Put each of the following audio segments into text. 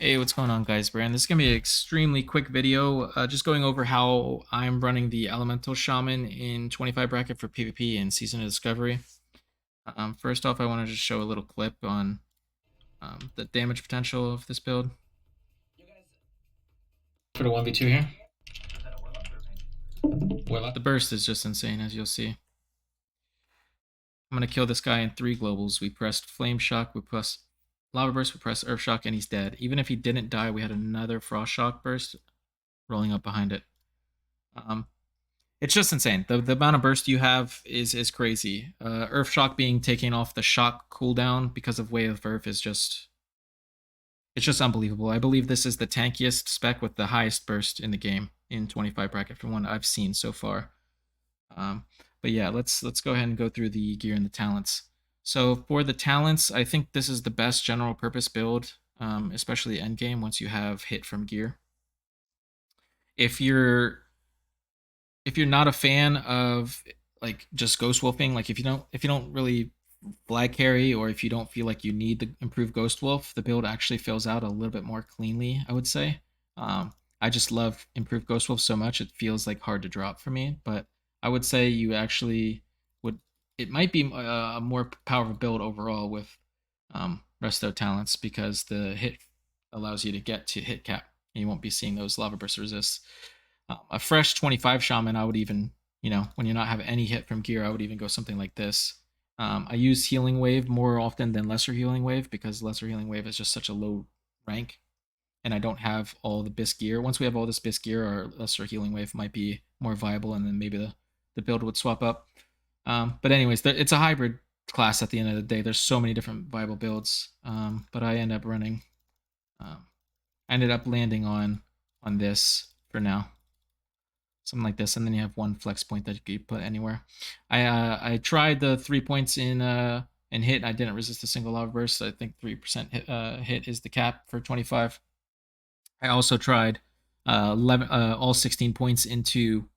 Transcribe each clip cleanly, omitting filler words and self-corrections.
Hey, what's going on, guys? Brand. This is gonna be an extremely quick video, just going over how I'm running the Elemental Shaman in 25 bracket for PvP and Season of Discovery. First off, I want to just show a little clip on the damage potential of this build. For the 1v2 here. The burst is just insane, as you'll see. I'm gonna kill this guy in 3 globals. We pressed Flame Shock, we pressed Lava Burst, we pressed Earth Shock, and he's dead. Even if he didn't die, we had another Frost Shock burst rolling up behind it. It's just insane. The amount of burst you have is crazy. Earth Shock being taken off the shock cooldown because of Way of Earth is just unbelievable. I believe this is the tankiest spec with the highest burst in the game in 25 bracket from one I've seen so far. But yeah, let's go ahead and go through the gear and the talents. So for the talents, I think this is the best general purpose build, especially end game once you have hit from gear. If you're not a fan of like just ghost wolfing, like if you don't really flag carry, or if you don't feel like you need the improved ghost wolf, the build actually fills out a little bit more cleanly, I would say. I just love improved ghost wolf so much it feels like hard to drop for me, but I would say you actually would, it might be a more powerful build overall with resto talents, because the hit allows you to get to hit cap and you won't be seeing those lava burst resists. A fresh 25 shaman, I would even, when you're not having any hit from gear, I would even go something like this. I use healing wave more often than lesser healing wave, because lesser healing wave is just such a low rank, and I don't have all the BiS gear. Once we have all this BiS gear, our lesser healing wave might be more viable, and then maybe the build would swap up. But anyways, it's a hybrid class at the end of the day. There's so many different viable builds, but I end up running. I ended up landing on this for now. Something like this, and then you have one flex point that you could put anywhere. I tried the 3 points in hit. I didn't resist a single lava burst. So I think 3% hit is the cap for 25. I also tried 11 all 16 points into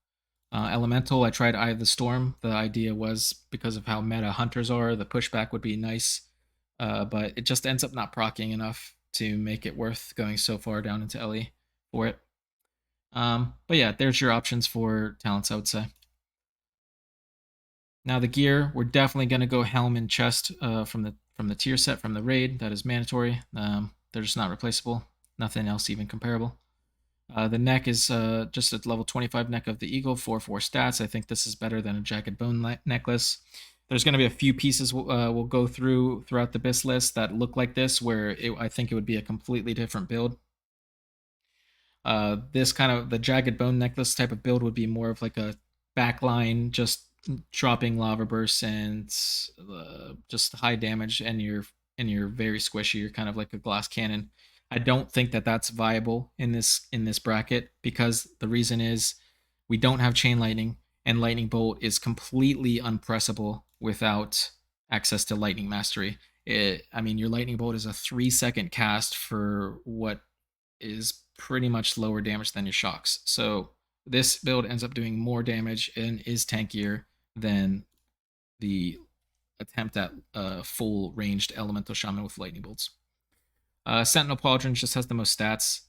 elemental. I tried Eye of the Storm. The idea was, because of how meta hunters are, the pushback would be nice, but it just ends up not proccing enough to make it worth going so far down into LE for it. But yeah, there's your options for talents, I would say. Now the gear, we're definitely going to go helm and chest from the tier set from the raid. That is mandatory. They're just not replaceable. Nothing else even comparable. The neck is just a level 25 neck of the eagle, 4/4 stats. I think this is better than a jagged bone necklace. There's going to be a few pieces we'll go throughout the BiS list that look like this, where I think it would be a completely different build. This kind of the jagged bone necklace type of build would be more of like a backline, just dropping lava bursts and just high damage, and you're very squishy. You're kind of like a glass cannon. I don't think that that's viable in this bracket, because the reason is we don't have chain lightning, and lightning bolt is completely unpressable without access to lightning mastery. I mean, your lightning bolt is a 3-second cast for what is pretty much lower damage than your shocks. So this build ends up doing more damage and is tankier than the attempt at full ranged elemental shaman with lightning bolts. Sentinel Pauldron just has the most stats.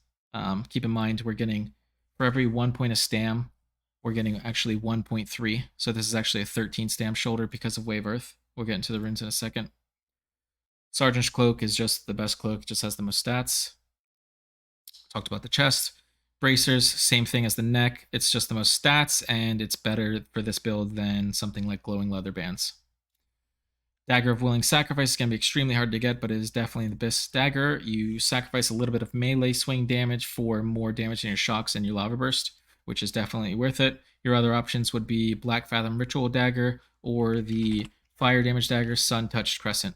Keep in mind, we're getting, for every 1 point of stam, we're getting actually 1.3. So this is actually a 13 stam shoulder because of Wave Earth. We'll get into the runes in a second. Sergeant's Cloak is just the best cloak, just has the most stats. Talked about the chest. Bracers, same thing as the neck. It's just the most stats, and it's better for this build than something like glowing leather bands. Dagger of Willing Sacrifice is going to be extremely hard to get, but it is definitely the best dagger. You sacrifice a little bit of melee swing damage for more damage in your shocks and your lava burst, which is definitely worth it. Your other options would be Black Fathom Ritual Dagger or the Fire Damage Dagger Sun Touched Crescent.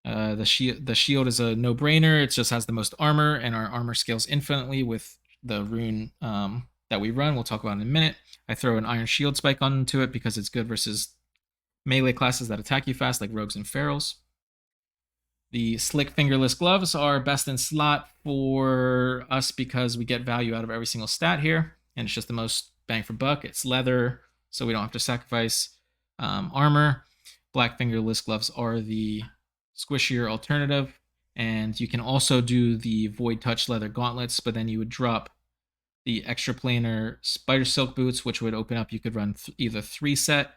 The shield is a no-brainer. It just has the most armor, and our armor scales infinitely with the rune that we run. We'll talk about in a minute. I throw an iron shield spike onto it because it's good versus melee classes that attack you fast, like rogues and ferals. The slick fingerless gloves are best in slot for us because we get value out of every single stat here, and it's just the most bang for buck. It's leather, so we don't have to sacrifice armor. Black fingerless gloves are the squishier alternative, And you can also do the Void Touch leather gauntlets, but then you would drop the extra planar spider silk boots, which would open up. You could run either 3-set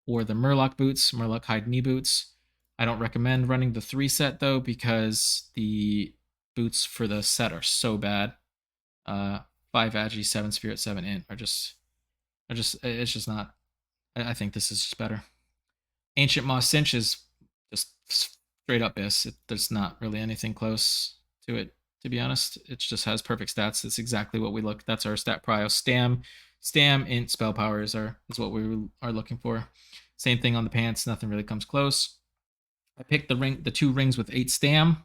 or the Murloc boots, Murloc hide knee boots. I don't recommend running the 3-set though, because the boots for the set are so bad. 5 Agi, 7 Spirit, 7 Int it's just not. I think this is just better. Ancient Moss Cinch is just straight up BiS. There's not really anything close to it, to be honest. It just has perfect stats. It's exactly what we look. That's our stat prio. Stam, int, spell power is what we are looking for. Same thing on the pants. Nothing really comes close. I picked the 2 rings with 8 stam.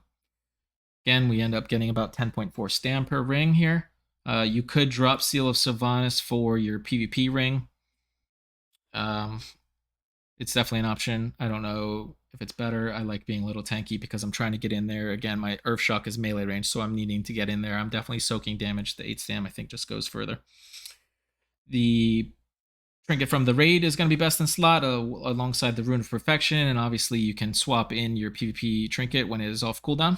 Again, we end up getting about 10.4 stam per ring here. You could drop Seal of Sylvanas for your PvP ring. It's definitely an option. I don't know if it's better. I like being a little tanky because I'm trying to get in there. Again, my Earth Shock is melee range, so I'm needing to get in there. I'm definitely soaking damage. The 8 stam, I think, just goes further. The trinket from the raid is going to be best in slot alongside the Rune of Perfection, and obviously you can swap in your PvP trinket when it is off cooldown.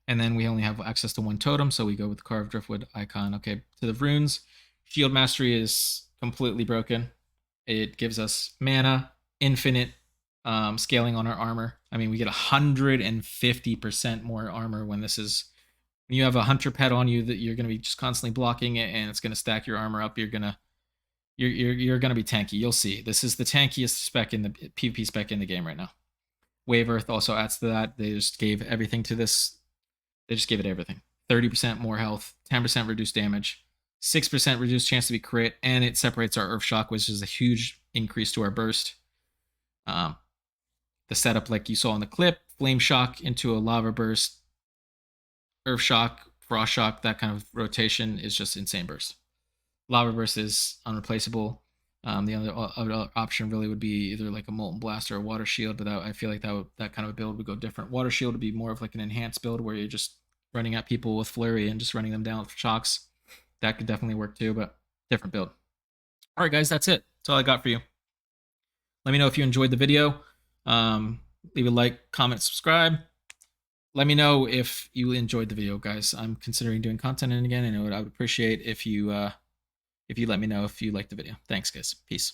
And then we only have access to 1 totem, so we go with the Carved Driftwood icon. Okay, to the runes. Shield Mastery is completely broken. It gives us mana, infinite scaling on our armor. I mean, we get 150% more armor when you have a hunter pet on you that you're going to be just constantly blocking it, and it's going to stack your armor up. You're gonna be tanky. You'll see. This is the tankiest spec in the PvP spec in the game right now. Wave Earth also adds to that. They just gave everything to this. They just gave it everything. 30% more health, 10% reduced damage, 6% reduced chance to be crit, and it separates our Earth Shock, which is a huge increase to our burst. The setup, like you saw in the clip, Flame Shock into a Lava Burst, Earth Shock, Frost Shock, that kind of rotation is just insane burst. Lava Burst is unreplaceable. The other option really would be either like a Molten Blast or a Water Shield, but I feel like that kind of a build would go different. Water Shield would be more of like an enhanced build where you're just running at people with Flurry and just running them down with shocks. That could definitely work too, but different build. All right, guys, that's it. That's all I got for you. Let me know if you enjoyed the video. Leave a like, comment, subscribe. Let me know if you enjoyed the video, guys. I'm considering doing content again, and I would appreciate if you let me know if you liked the video. Thanks, guys. Peace.